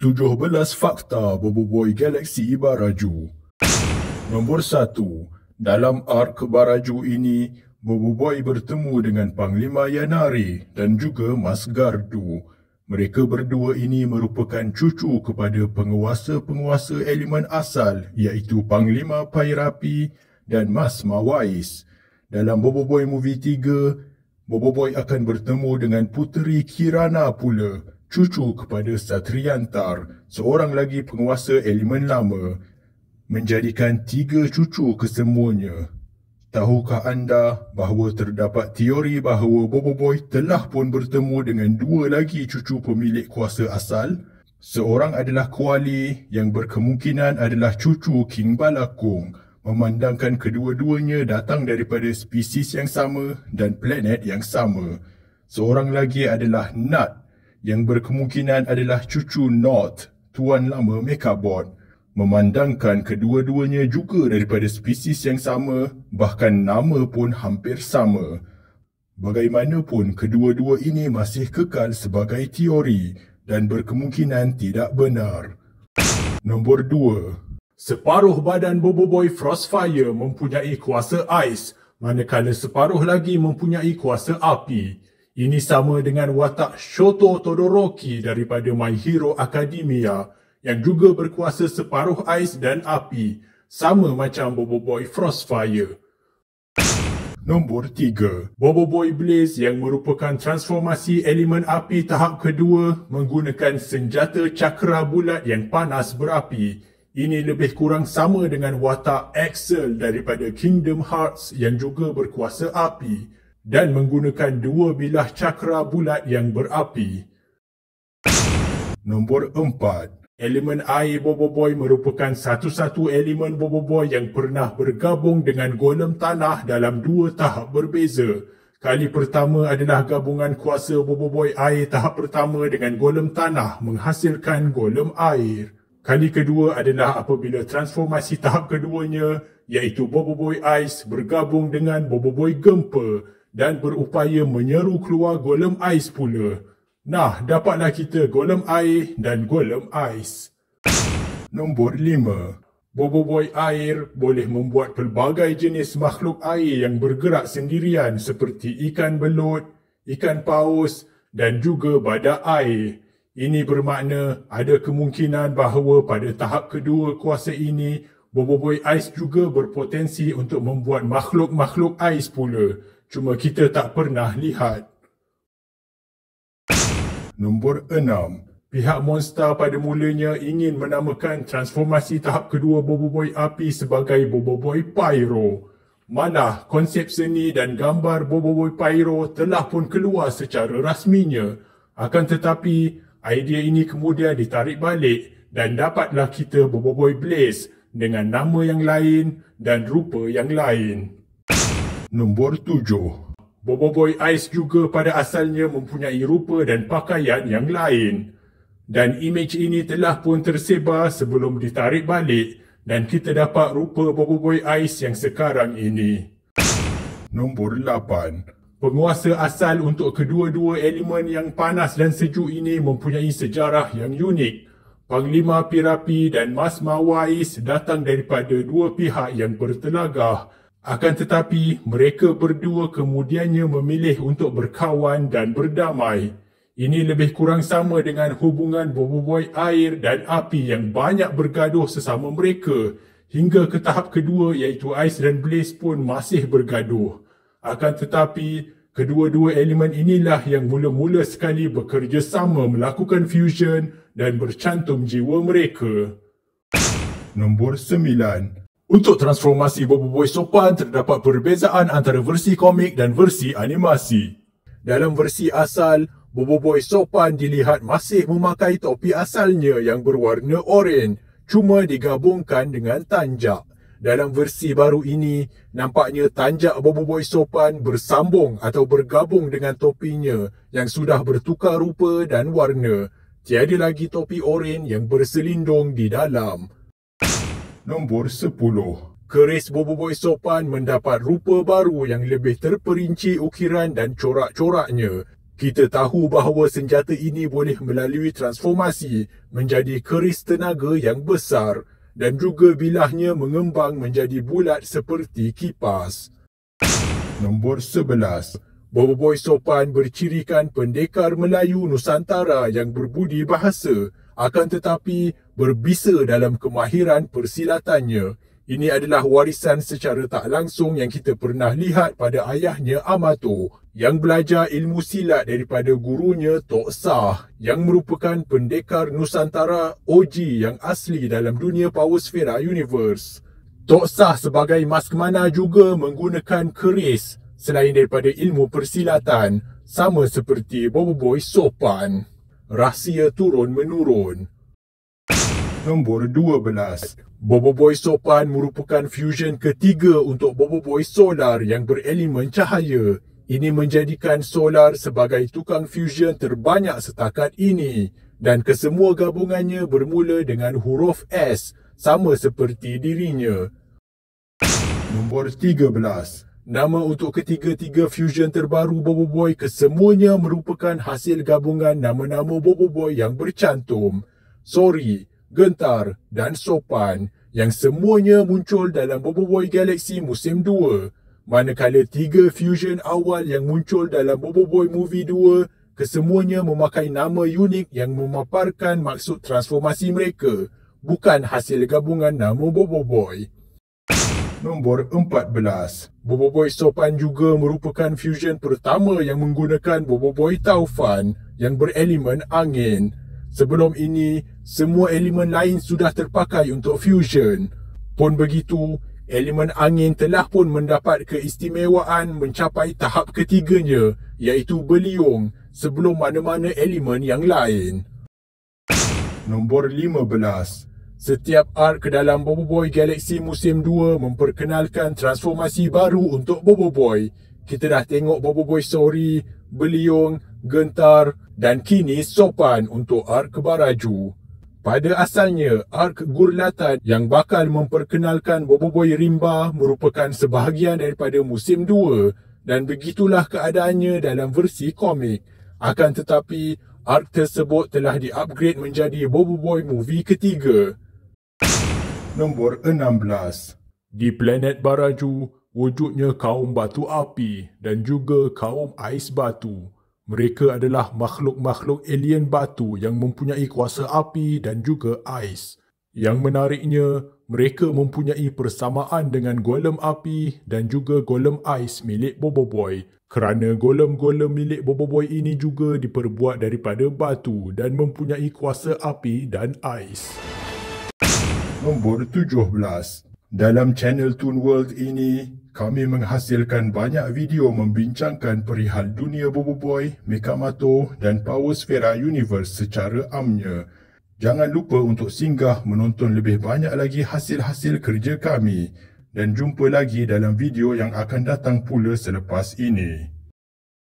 17 fakta Boboiboy Galaksi Baraju. Nombor 1. Dalam ark Baraju ini, Boboiboy bertemu dengan Panglima Yanari dan juga Mas Gardu. Mereka berdua ini merupakan cucu kepada penguasa-penguasa elemen asal iaitu Panglima Pairapi dan Mas Mawais. Dalam Boboiboy Movie 3, Boboiboy akan bertemu dengan Puteri Kirana pula, cucu kepada Satriantar, seorang lagi penguasa elemen lama, menjadikan 3 cucu kesemuanya. Tahukah anda bahawa terdapat teori bahawa Boboiboy telah pun bertemu dengan 2 lagi cucu pemilik kuasa asal? Seorang adalah Kuali yang berkemungkinan adalah cucu King Balakung, memandangkan kedua-duanya datang daripada spesies yang sama dan planet yang sama. Seorang lagi adalah Nut yang berkemungkinan adalah cucu North, tuan lama Mechabot, memandangkan kedua-duanya juga daripada spesies yang sama, bahkan nama pun hampir sama. Bagaimanapun, kedua-dua ini masih kekal sebagai teori dan berkemungkinan tidak benar. Nombor 2. Separuh badan Boboiboy Frostfire mempunyai kuasa ais, manakala separuh lagi mempunyai kuasa api. Ini sama dengan watak Shoto Todoroki daripada My Hero Academia yang juga berkuasa separuh ais dan api, sama macam Boboiboy Frostfire. Nombor 3. Boboiboy Blaze yang merupakan transformasi elemen api tahap kedua menggunakan senjata cakra bulat yang panas berapi. Ini lebih kurang sama dengan watak Axel daripada Kingdom Hearts yang juga berkuasa api dan menggunakan 2 bilah cakra bulat yang berapi. Nombor 4. Elemen air Boboiboy merupakan satu-satu elemen Boboiboy yang pernah bergabung dengan golem tanah dalam 2 tahap berbeza. Kali pertama adalah gabungan kuasa Boboiboy air tahap pertama dengan golem tanah menghasilkan golem air. Kali kedua adalah apabila transformasi tahap keduanya iaitu Boboiboy Ice bergabung dengan Boboiboy Gempa dan berupaya menyeru keluar golem ais pula. Nah, dapatlah kita golem air dan golem ais. Nombor 5. Boboiboy air boleh membuat pelbagai jenis makhluk air yang bergerak sendirian seperti ikan belut, ikan paus dan juga badak air. Ini bermakna ada kemungkinan bahawa pada tahap kedua kuasa ini, Boboiboy ais juga berpotensi untuk membuat makhluk-makhluk ais pula. Cuma kita tak pernah lihat. Nombor 6. Pihak Monster pada mulanya ingin menamakan transformasi tahap kedua Boboiboy api sebagai Boboiboy Pyro. Malah, konsep seni dan gambar Boboiboy Pyro telah pun keluar secara rasminya. Akan tetapi, idea ini kemudian ditarik balik dan dapatlah kita Boboiboy Blaze dengan nama yang lain dan rupa yang lain. Nombor 7. Boboiboy Ice juga pada asalnya mempunyai rupa dan pakaian yang lain. Dan imej ini telah pun tersebar sebelum ditarik balik dan kita dapat rupa Boboiboy Ice yang sekarang ini. Nombor 8. Penguasa asal untuk kedua-dua elemen yang panas dan sejuk ini mempunyai sejarah yang unik. Panglima Pirapi dan Mas Mawais datang daripada 2 pihak yang bertelagah. Akan tetapi, mereka berdua kemudiannya memilih untuk berkawan dan berdamai. Ini lebih kurang sama dengan hubungan Boboiboy air dan api yang banyak bergaduh sesama mereka. Hingga ke tahap kedua iaitu Ice dan Blaze pun masih bergaduh. Akan tetapi, kedua-dua elemen inilah yang mula-mula sekali bekerjasama melakukan fusion dan bercantum jiwa mereka. Nombor 9. Untuk transformasi Boboiboy sopan, terdapat perbezaan antara versi komik dan versi animasi. Dalam versi asal, Boboiboy sopan dilihat masih memakai topi asalnya yang berwarna oranye, cuma digabungkan dengan tanjak. Dalam versi baru ini, nampaknya tanjak Boboiboy sopan bersambung atau bergabung dengan topinya yang sudah bertukar rupa dan warna. Tiada lagi topi oranye yang berselindung di dalam. Nombor 10. Keris Boboiboy sopan mendapat rupa baru yang lebih terperinci ukiran dan corak-coraknya. Kita tahu bahawa senjata ini boleh melalui transformasi menjadi keris tenaga yang besar dan juga bilahnya mengembang menjadi bulat seperti kipas. Nombor 11. Boboiboy sopan bercirikan pendekar Melayu Nusantara yang berbudi bahasa akan tetapi berbisa dalam kemahiran persilatannya. Ini adalah warisan secara tak langsung yang kita pernah lihat pada ayahnya Amato yang belajar ilmu silat daripada gurunya Tok Sah yang merupakan pendekar Nusantara OG yang asli dalam dunia Power Sphera Universe. Tok Sah sebagai Maskmana juga menggunakan keris selain daripada ilmu persilatan sama seperti Boboiboy sopan. Rahsia turun-menurun. Nombor 12. Boboiboy sopan merupakan fusion ketiga untuk Boboiboy solar yang berelemen cahaya. Ini menjadikan solar sebagai tukang fusion terbanyak setakat ini dan kesemua gabungannya bermula dengan huruf S sama seperti dirinya. Nombor 13. Nama untuk ketiga-tiga fusion terbaru Boboiboy kesemuanya merupakan hasil gabungan nama-nama Boboiboy yang bercantum. Sorry, Gentar dan Sopan yang semuanya muncul dalam Boboiboy Galaxy Musim 2. Manakala tiga fusion awal yang muncul dalam Boboiboy Movie 2 kesemuanya memakai nama unik yang memaparkan maksud transformasi mereka, bukan hasil gabungan nama Boboiboy. Nombor 14. Boboiboy Sopan juga merupakan fusion pertama yang menggunakan Boboiboy Taufan yang berelemen angin. Sebelum ini, semua elemen lain sudah terpakai untuk fusion. Pun begitu, elemen angin telah pun mendapat keistimewaan mencapai tahap ketiganya, iaitu beliung, sebelum mana-mana elemen yang lain. Nombor 15. Setiap arc dalam Boboiboy Galaxy Musim 2 memperkenalkan transformasi baru untuk Boboiboy. Kita dah tengok Boboiboy Sorry, Beliung, Gentar dan kini Sopan untuk arc Baraju. Pada asalnya, arc Gurlatan yang bakal memperkenalkan Boboiboy Rimba merupakan sebahagian daripada Musim 2 dan begitulah keadaannya dalam versi komik. Akan tetapi, arc tersebut telah di-upgrade menjadi Boboiboy Movie ketiga. Nombor 16. Di planet Baraju, wujudnya kaum batu api dan juga kaum ais batu. Mereka adalah makhluk-makhluk alien batu yang mempunyai kuasa api dan juga ais. Yang menariknya, mereka mempunyai persamaan dengan golem api dan juga golem ais milik Boboiboy. Kerana golem-golem milik Boboiboy ini juga diperbuat daripada batu dan mempunyai kuasa api dan ais. Nombor 17. Dalam channel Toon World ini, kami menghasilkan banyak video membincangkan perihal dunia Boboiboy, Mekamato dan Power Sphera Universe secara amnya. Jangan lupa untuk singgah menonton lebih banyak lagi hasil-hasil kerja kami dan jumpa lagi dalam video yang akan datang pula selepas ini.